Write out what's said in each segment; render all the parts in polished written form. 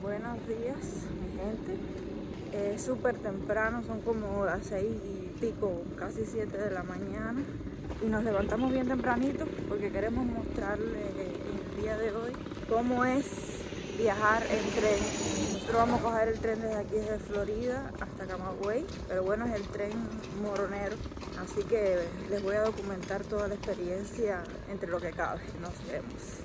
Buenos días, mi gente. Es súper temprano, son como las 6:00 y casi 7 de la mañana. Y nos levantamos bien tempranito porque queremos mostrarles el día de hoy cómo es viajar en tren. Nosotros vamos a coger el tren desde aquí, desde Florida hasta Camagüey, pero bueno, es el tren moronero, así que les voy a documentar toda la experiencia entre lo que cabe. Nos vemos.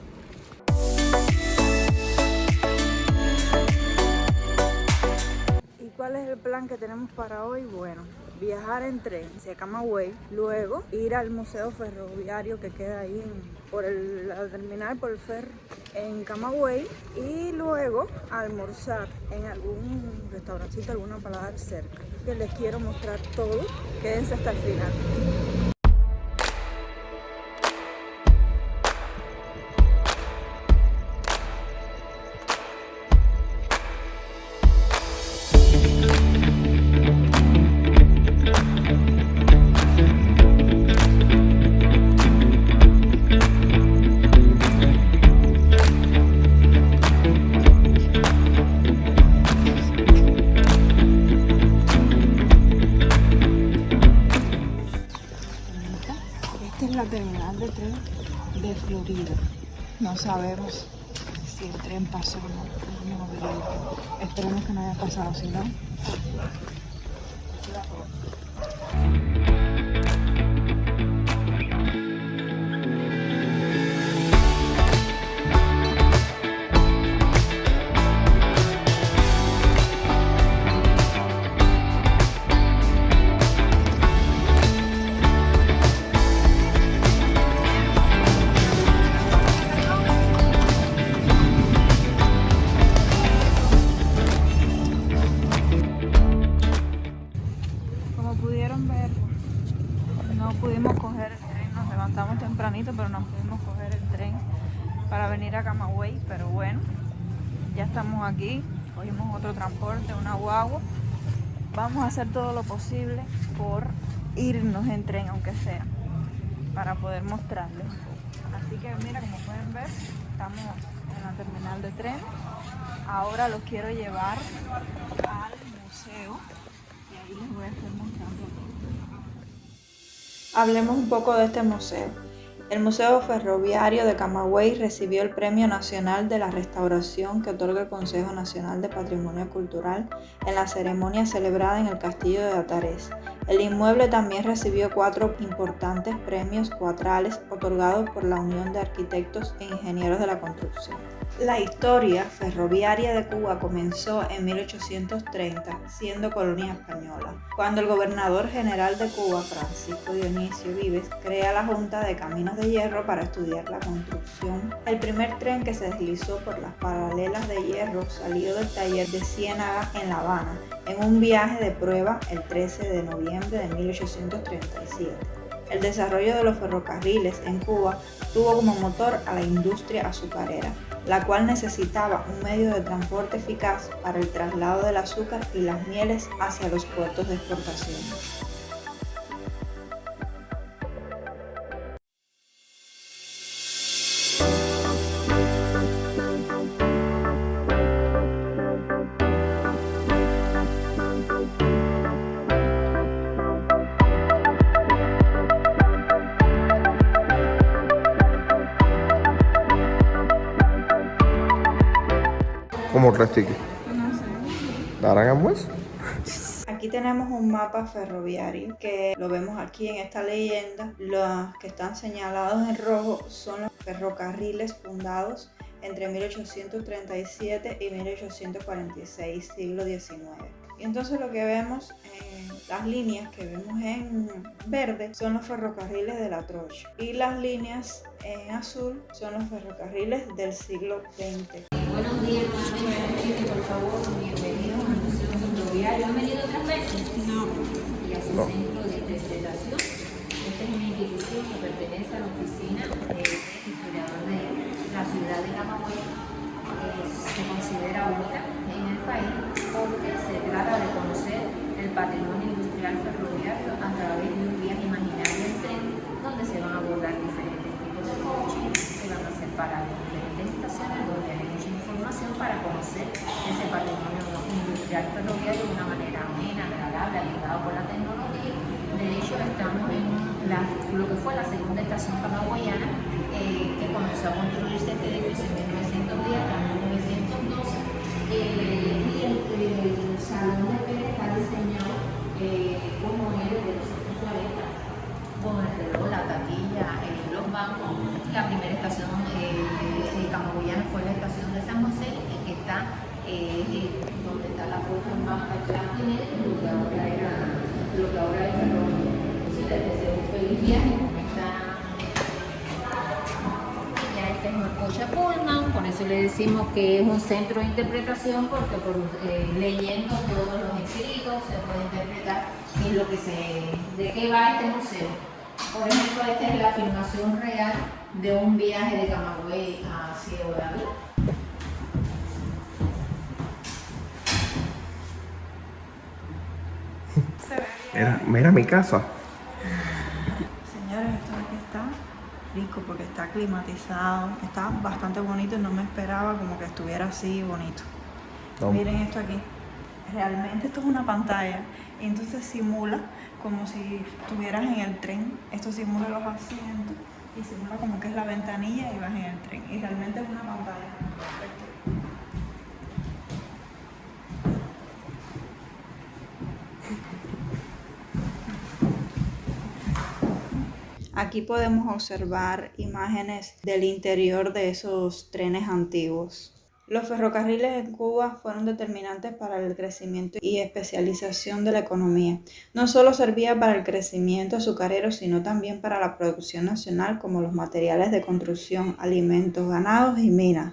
¿Y cuál es el plan que tenemos para hoy? Bueno, viajar en tren hacia Camagüey, luego ir al museo ferroviario que queda ahí por la terminal, por el ferro en Camagüey, y luego almorzar en algún restaurancito, alguna paladar cerca. Que les quiero mostrar todo, quédense hasta el final. Esta es la terminal de tren de Florida. No sabemos si el tren pasó o no. Vamos a ver. Esperemos que no haya pasado, si no. Como pudieron ver, no pudimos coger el tren, nos levantamos tempranito, pero no pudimos coger el tren para venir a Camagüey, pero bueno, ya estamos aquí, cogimos otro transporte, una guagua. Vamos a hacer todo lo posible por irnos en tren, aunque sea, para poder mostrarles. Así que mira, como pueden ver, estamos en la terminal de tren. Ahora los quiero llevar al museo. Y les voy a estar mostrando todo. Hablemos un poco de este museo. El Museo Ferroviario de Camagüey recibió el Premio Nacional de la Restauración que otorga el Consejo Nacional de Patrimonio Cultural en la ceremonia celebrada en el Castillo de Atarés. El inmueble también recibió 4 importantes premios cuatrales otorgados por la Unión de Arquitectos e Ingenieros de la Construcción. La historia ferroviaria de Cuba comenzó en 1830, siendo colonia española, cuando el gobernador general de Cuba, Francisco Dionisio Vives, crea la Junta de Caminos de Hierro para estudiar la construcción. El primer tren que se deslizó por las paralelas de hierro salió del taller de Ciénaga en La Habana, en un viaje de prueba el 13 de noviembre de 1837. El desarrollo de los ferrocarriles en Cuba tuvo como motor a la industria azucarera, la cual necesitaba un medio de transporte eficaz para el traslado del azúcar y las mieles hacia los puertos de exportación. ¿Cómo Rastique? No sé. ¿Narangamues? Aquí tenemos un mapa ferroviario que lo vemos aquí en esta leyenda. Los que están señalados en rojo son los ferrocarriles fundados entre 1837 y 1846, siglo XIX. Y entonces lo que vemos en las líneas que vemos en verde son los ferrocarriles de la Trocha y las líneas en azul son los ferrocarriles del siglo XX. Buenos días, por favor, bienvenidos al Museo Ferroviario. ¿Han venido otras veces? No. Y a su centro de interpretación. Esta es una institución que pertenece a la oficina del historiador de la ciudad de Camagüey. Se considera única en el país porque se trata de conocer el patrimonio industrial ferroviario a través de un viaje imaginario en tren, donde se van a abordar diferentes tipos de coches, se van a hacer paradas en diferentes estaciones donde hay mucha información para para conocer ese patrimonio industrial ferroviario de una manera amena, agradable, ayudado por la tecnología. De hecho, estamos en lo que fue la segunda estación camagüeyana, que comenzó a construirse este edificio en 1910 a 1912, y el salón de Pérez está diseñado como el de los años 40, con el reloj, la taquilla, los bancos. La primera estación camagüeyana fue la estación de San José, que está donde está la puerta en baja blanco y negro, lo que ahora es ferroviario. Les deseo un feliz viaje con esta. Ya este es un coche Pullman, por eso le decimos que es un centro de interpretación, porque leyendo todos los escritos se puede interpretar qué es lo que de qué va este museo. Por ejemplo, esta es la filmación real de un viaje de Camagüey a Ciego de Ávila. Mira mi casa. Señores, esto aquí está rico porque está climatizado, está bastante bonito y no me esperaba como que estuviera así bonito. No. Miren esto aquí, realmente esto es una pantalla y entonces simula como si estuvieras en el tren. Esto simula los asientos y simula como que es la ventanilla y vas en el tren y realmente es una pantalla. Aquí podemos observar imágenes del interior de esos trenes antiguos. Los ferrocarriles en Cuba fueron determinantes para el crecimiento y especialización de la economía. No solo servía para el crecimiento azucarero, sino también para la producción nacional, como los materiales de construcción, alimentos, ganados y minas.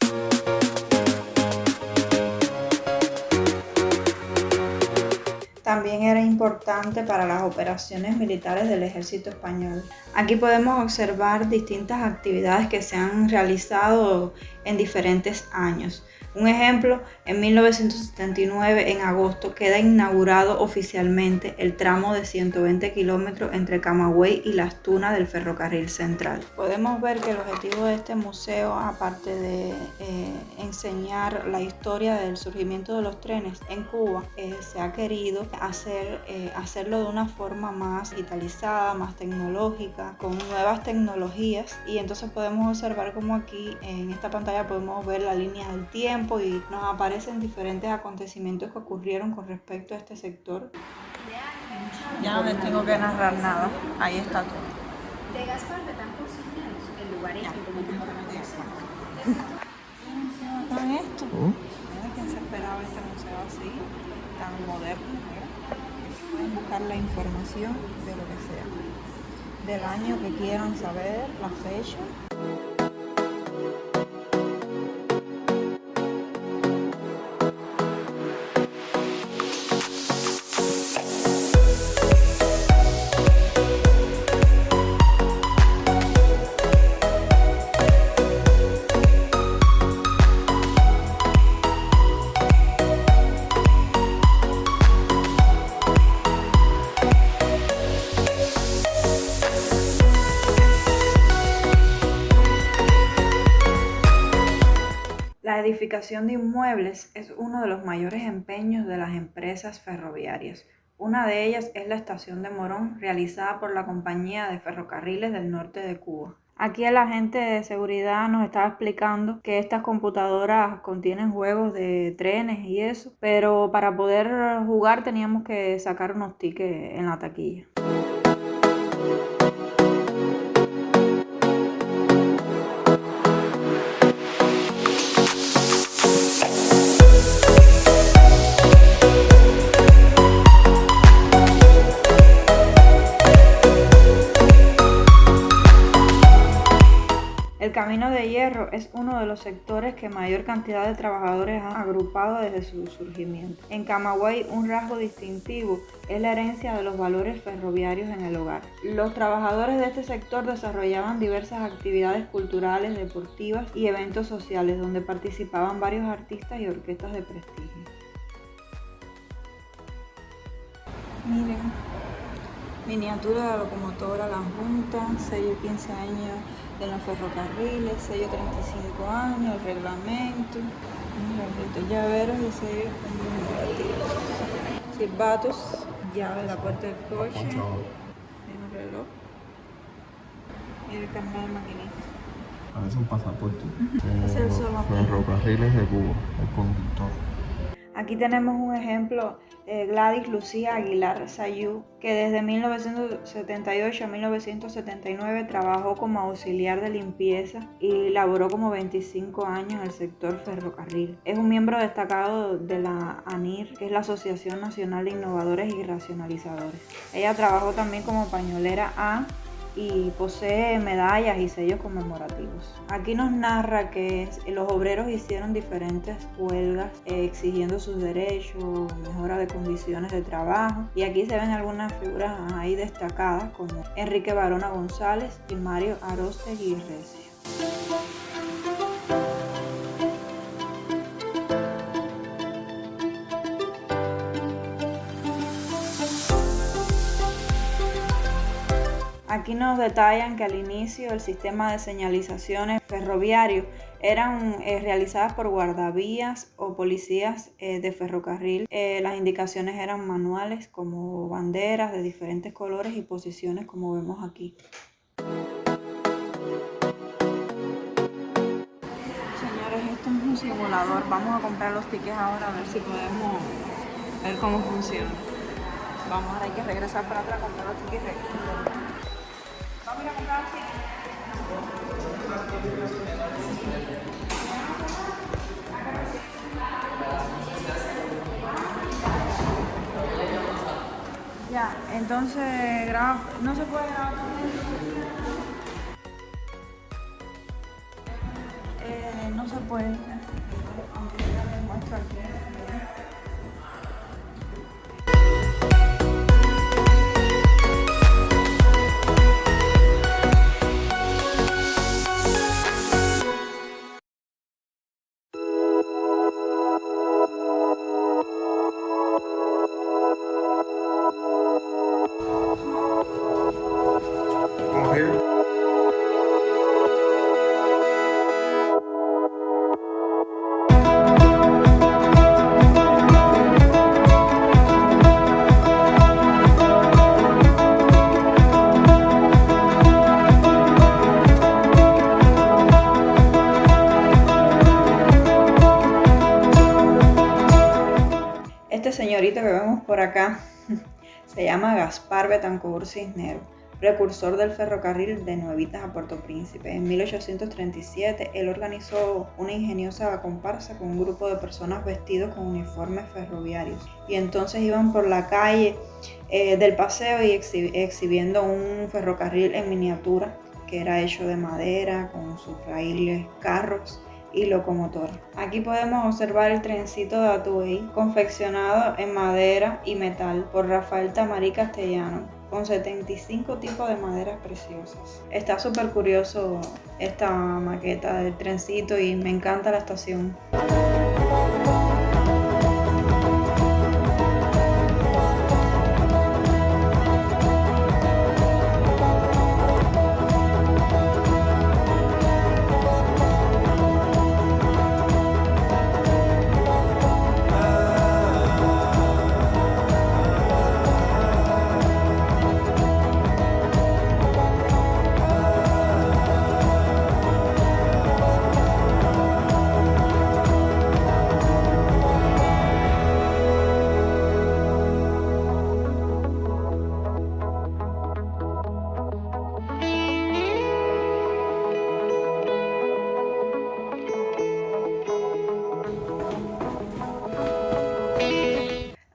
También era importante para las operaciones militares del ejército español. Aquí podemos observar distintas actividades que se han realizado en diferentes años. Un ejemplo, en 1979, en agosto, queda inaugurado oficialmente el tramo de 120 kilómetros entre Camagüey y Las Tunas del Ferrocarril Central. Podemos ver que el objetivo de este museo, aparte de enseñar la historia del surgimiento de los trenes en Cuba, se ha querido hacerlo de una forma más digitalizada, más tecnológica, con nuevas tecnologías, y entonces podemos observar como aquí en esta pantalla podemos ver la línea del tiempo y nos aparecen diferentes acontecimientos que ocurrieron con respecto a este sector. Ya no les tengo que narrar nada, ahí está todo. De Gaspar Betancourt Cisneros, el lugar en ¿Tan esto? ¿Quién se esperaba este museo así, tan moderno? Pueden buscar la información de lo que sea, del año que quieran saber, la fecha. La edificación de inmuebles es uno de los mayores empeños de las empresas ferroviarias. Una de ellas es la estación de Morón, realizada por la Compañía de Ferrocarriles del Norte de Cuba. Aquí el agente de seguridad nos estaba explicando que estas computadoras contienen juegos de trenes y eso, pero para poder jugar teníamos que sacar unos tickets en la taquilla. El Camino de Hierro es uno de los sectores que mayor cantidad de trabajadores han agrupado desde su surgimiento. En Camagüey, un rasgo distintivo es la herencia de los valores ferroviarios en el hogar. Los trabajadores de este sector desarrollaban diversas actividades culturales, deportivas y eventos sociales, donde participaban varios artistas y orquestas de prestigio. Miren, miniatura de la locomotora La Junta, sello 15 años de los ferrocarriles, sello 35 años, el reglamento. Estos llaveros y sellos conmemorativos. Silbatos, llave de la puerta del coche, el reloj y el carnet de maquinista. Es un pasaporte. Es el solo. Ferrocarriles de Cuba, el conductor. Aquí tenemos un ejemplo, Gladys Lucía Aguilar Sayú, que desde 1978 a 1979 trabajó como auxiliar de limpieza y laboró como 25 años en el sector ferrocarril. Es un miembro destacado de la ANIR, que es la Asociación Nacional de Innovadores y Racionalizadores. Ella trabajó también como pañolera A y posee medallas y sellos conmemorativos. Aquí nos narra que los obreros hicieron diferentes huelgas exigiendo sus derechos, mejora de condiciones de trabajo, y aquí se ven algunas figuras ahí destacadas como Enrique Barona González y Mario Aróstegui Recio. Aquí nos detallan que al inicio el sistema de señalizaciones ferroviarios eran realizadas por guardavías o policías de ferrocarril. Las indicaciones eran manuales como banderas de diferentes colores y posiciones como vemos aquí. Señores, esto es un simulador. Vamos a comprar los tickets ahora a ver si podemos ver cómo funciona. Vamos, ahora hay que regresar para atrás a comprar los tickets. Vamos a ir a comprar los tickets. Ya, entonces no se puede grabar todo eso. No se puede. Aunque ya les muestro aquí. Este señorito que vemos por acá se llama Gaspar Betancourt Cisneros, precursor del ferrocarril de Nuevitas a Puerto Príncipe. En 1837 él organizó una ingeniosa comparsa con un grupo de personas vestidos con uniformes ferroviarios y entonces iban por la calle del paseo y exhibiendo un ferrocarril en miniatura que era hecho de madera con sus raíles, carros y locomotora. Aquí podemos observar el trencito de Atuey, confeccionado en madera y metal por Rafael Tamarí Castellano, con 75 tipos de maderas preciosas. Está súper curioso esta maqueta del trencito y me encanta la estación.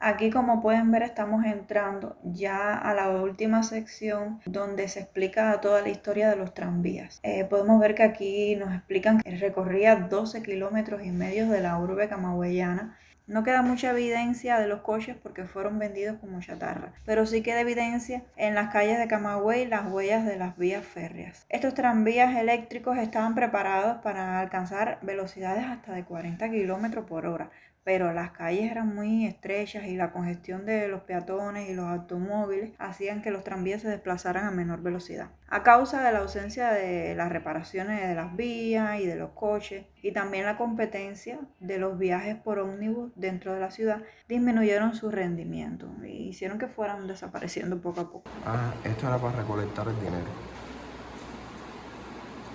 Aquí, como pueden ver, estamos entrando ya a la última sección donde se explica toda la historia de los tranvías. Podemos ver que aquí nos explican que recorría 12 kilómetros y medio de la urbe camagüeyana No queda mucha evidencia de los coches porque fueron vendidos como chatarra, pero sí queda evidencia en las calles de Camagüey las huellas de las vías férreas. Estos tranvías eléctricos estaban preparados para alcanzar velocidades hasta de 40 km por hora, pero las calles eran muy estrechas y la congestión de los peatones y los automóviles hacían que los tranvías se desplazaran a menor velocidad. A causa de la ausencia de las reparaciones de las vías y de los coches y también la competencia de los viajes por ómnibus dentro de la ciudad, disminuyeron su rendimiento y hicieron que fueran desapareciendo poco a poco. Ah, esto era para recolectar el dinero.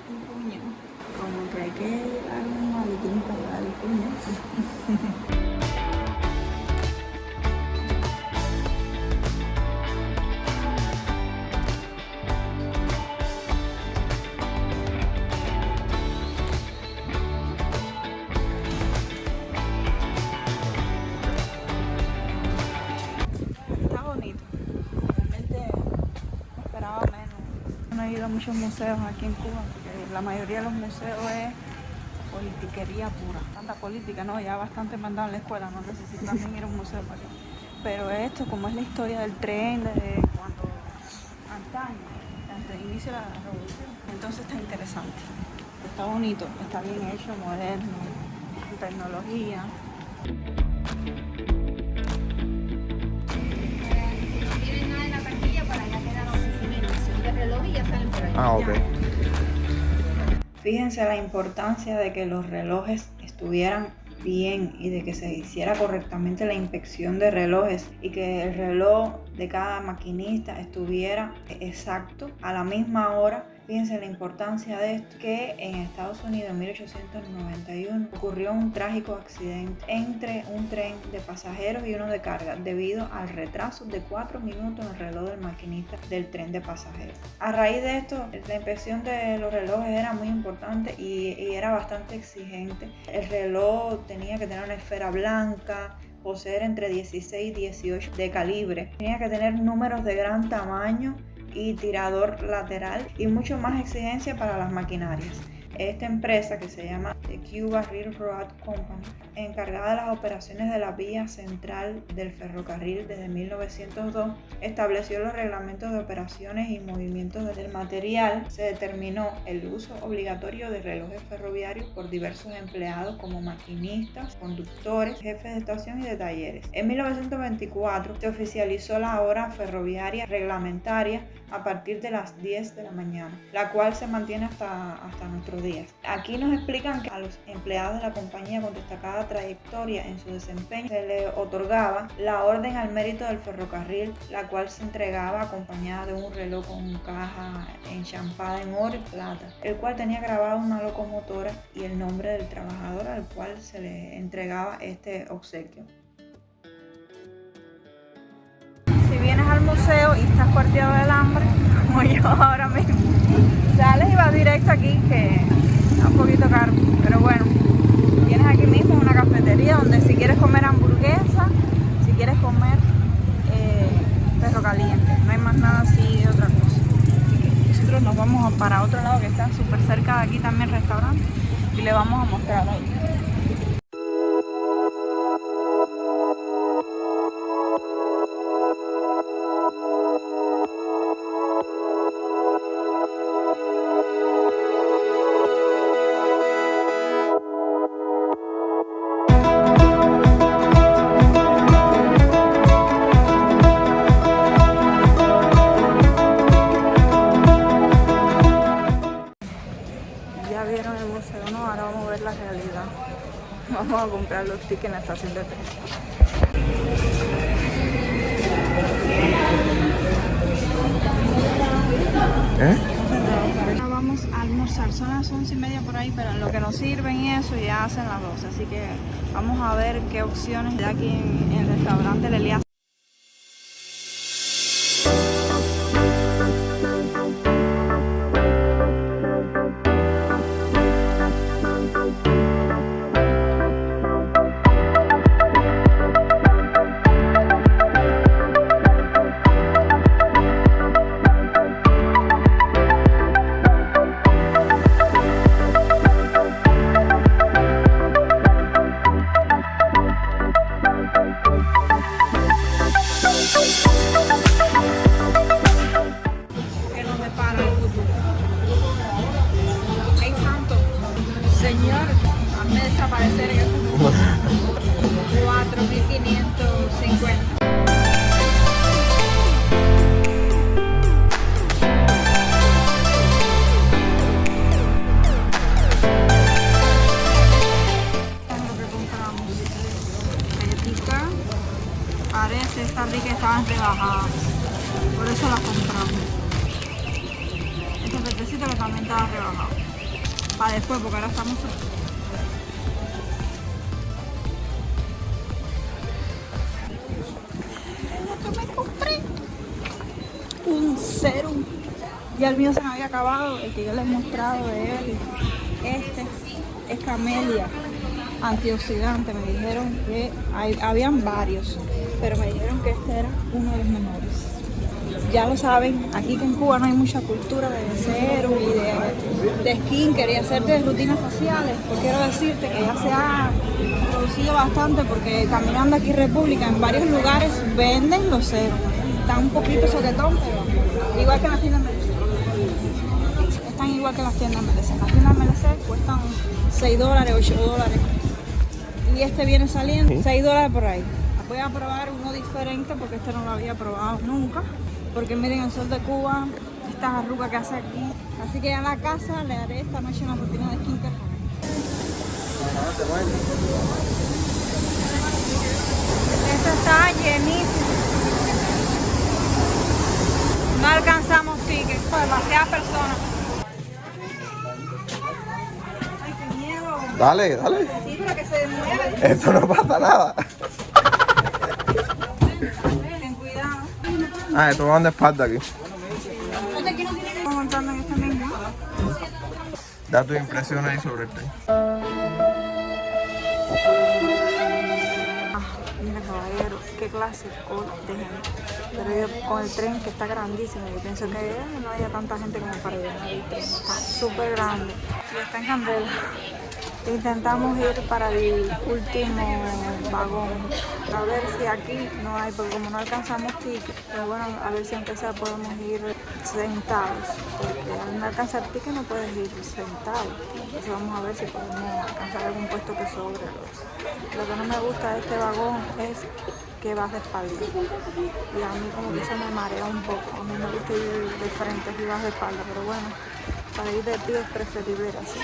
Un puño. Como que hay que dar un maletín para llevar el puño. Está bonito. Realmente esperaba menos. No he ido a muchos museos aquí en Cuba porque la mayoría de los museos es politiquería pura. Tanta política, no, ya bastante mandado en la escuela, no necesito también ir a un museo para qué. Pero esto, como es la historia del tren desde cuando antaño, antes del inicio de la revolución, entonces está interesante. Está bonito, está bien hecho, moderno, con tecnología. Si no tienen nada en la taquilla, para allá queda la oficina y la sección de reloj y ya salen por allá. Ah, ok. Fíjense la importancia de que los relojes estuvieran bien y de que se hiciera correctamente la inspección de relojes y que el reloj de cada maquinista estuviera exacto a la misma hora. Fíjense la importancia de esto, que en Estados Unidos en 1891 ocurrió un trágico accidente entre un tren de pasajeros y uno de carga debido al retraso de 4 minutos en el reloj del maquinista del tren de pasajeros. A raíz de esto, la inspección de los relojes era muy importante y era bastante exigente. El reloj tenía que tener una esfera blanca, poseer entre 16 y 18 de calibre, tenía que tener números de gran tamaño y tirador lateral y mucho más exigencia para las maquinarias. Esta empresa, que se llama The Cuba Railroad Company, encargada de las operaciones de la vía central del ferrocarril desde 1902, estableció los reglamentos de operaciones y movimientos del material. Se determinó el uso obligatorio de relojes ferroviarios por diversos empleados como maquinistas, conductores, jefes de estación y de talleres. En 1924 se oficializó la hora ferroviaria reglamentaria a partir de las 10 de la mañana, la cual se mantiene hasta nuestros días. Aquí nos explican que a los empleados de la compañía con destacada trayectoria en su desempeño se le otorgaba la orden al mérito del ferrocarril, la cual se entregaba acompañada de un reloj con caja enchapada en oro y plata, el cual tenía grabado una locomotora y el nombre del trabajador al cual se le entregaba este obsequio. Si vienes al museo y estás partido del hambre, como yo ahora mismo, sales y vas directo aquí, que está un poquito caro, pero bueno, tienes aquí mismo una cafetería donde si quieres comer hamburguesa, si quieres comer perro caliente, no hay más nada así de otra cosa. Así que nosotros nos vamos para otro lado que está súper cerca de aquí también restaurante y le vamos a mostrar ahí. Ya vieron el museo, ¿no? Ahora vamos a ver la realidad. Vamos a comprar los tickets en la estación de tren. Ahora vamos a almorzar, son las 11:30 por ahí, pero en lo que nos sirven y eso ya hacen las 12, así que vamos a ver qué opciones hay aquí en el restaurante Lelia. 4.550. Parece esta rica estaban rebajadas, por eso las compramos. Este petecito que también estaba rebajado, para después porque ahora estamos... Lo que me compré, un serum, ya el mío se me había acabado, el que yo les he mostrado de él, este es camelia, antioxidante. Me dijeron que habían varios, pero me dijeron que este era uno de los mejores. Ya lo saben, aquí que en Cuba no hay mucha cultura de serum y de skincare y hacerte rutinas faciales, pues quiero decirte que ya se ha producido bastante, porque caminando aquí en República en varios lugares venden los serums. Están un poquito soquetón, pero igual que las tiendas MLC. Están igual que las tiendas MLC. Las tiendas MLC cuestan $6, $8. Y este viene saliendo $6 por ahí. Voy a probar uno diferente porque este no lo había probado nunca. Porque miren el sol de Cuba, estas arrugas que hace aquí. Así que ya en la casa le haré esta noche una rutina de skincare. Esto está llenísimo. No alcanzamos tickets, demasiadas personas. Ay, qué miedo. Dale, dale. Sí, pero que se mueve. Esto no pasa nada. Ten cuidado. Ah, esto van de espalda aquí. Estamos montando en este mismo. Da tus impresiones ahí sobre el tren. Mira, caballero, qué clase de gente. Pero yo con el tren, que está grandísimo, yo pienso que no haya tanta gente como para llenar el tren. Está súper grande y está en candela. Intentamos ir para el último vagón, a ver si aquí no hay, porque como no alcanzamos ticket, pero bueno, a ver si aunque sea podemos ir sentados, porque al no alcanzar ticket no puedes ir sentado. Entonces vamos a ver si podemos alcanzar algún puesto que sobre. Lo que no me gusta de este vagón es que vas de espalda, y a mí como que eso me marea un poco. A mí me gusta ir de frente y vas de espalda, pero bueno, para ir de pie es preferible ir así.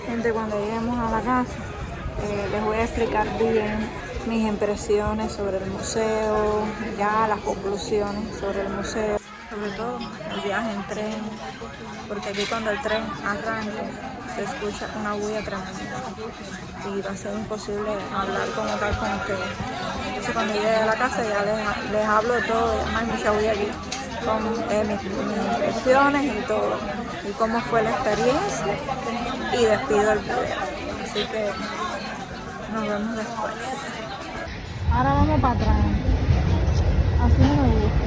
Gente, cuando lleguemos a la casa les voy a explicar bien mis impresiones sobre el museo, ya las conclusiones sobre el museo, sobre todo el viaje en tren, porque aquí cuando el tren arranque se escucha una bulla tremenda y va a ser imposible hablar como tal con ustedes. Entonces cuando llegue a la casa ya les hablo de todo, ya no hay mucha bulla aquí, con mis impresiones y todo, y cómo fue la experiencia, y despido el video. Así que nos vemos después. Ahora vamos para atrás. Así no me gusta.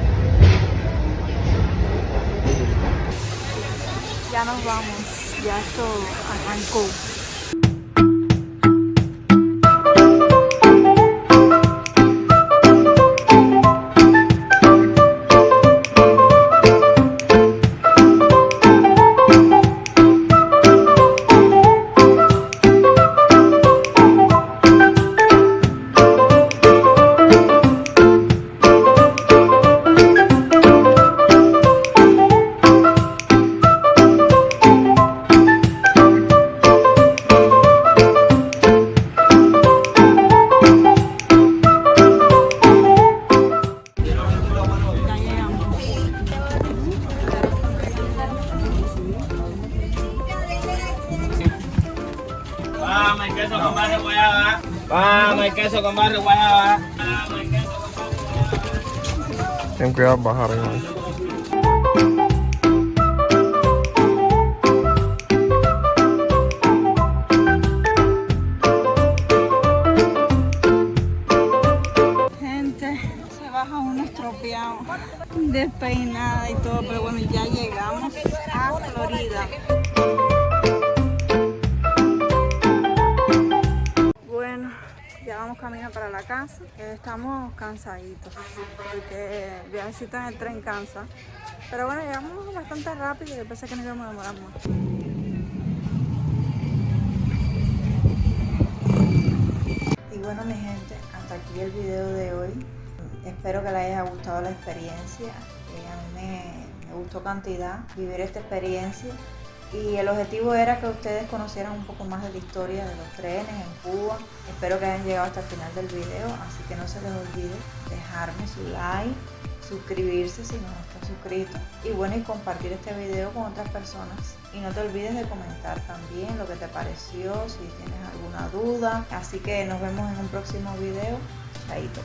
Ya nos vamos, ya esto arrancó. Vamos, el queso con barra guayaba. Vamos, el queso con barra guayaba. Vamos, el queso con barra guayaba. Ten cuidado al bajar ahí. Gente, se baja uno estropeado, despeinada y todo, pero bueno, ya llegamos a Florida. Bueno, ya vamos camino para la casa. casa. Estamos cansaditos porque el viajecito en el tren cansa. Pero bueno, llegamos bastante rápido y yo pensé que no íbamos a demorar más. Y bueno, mi gente, hasta aquí el video de hoy. Espero que les haya gustado la experiencia. A mí me gustó cantidad vivir esta experiencia. Y el objetivo era que ustedes conocieran un poco más de la historia de los trenes en Cuba. Espero que hayan llegado hasta el final del video, así que no se les olvide dejarme su like, suscribirse si no están suscritos y bueno, y compartir este video con otras personas. Y no te olvides de comentar también lo que te pareció, si tienes alguna duda. Así que nos vemos en un próximo video. Chaito.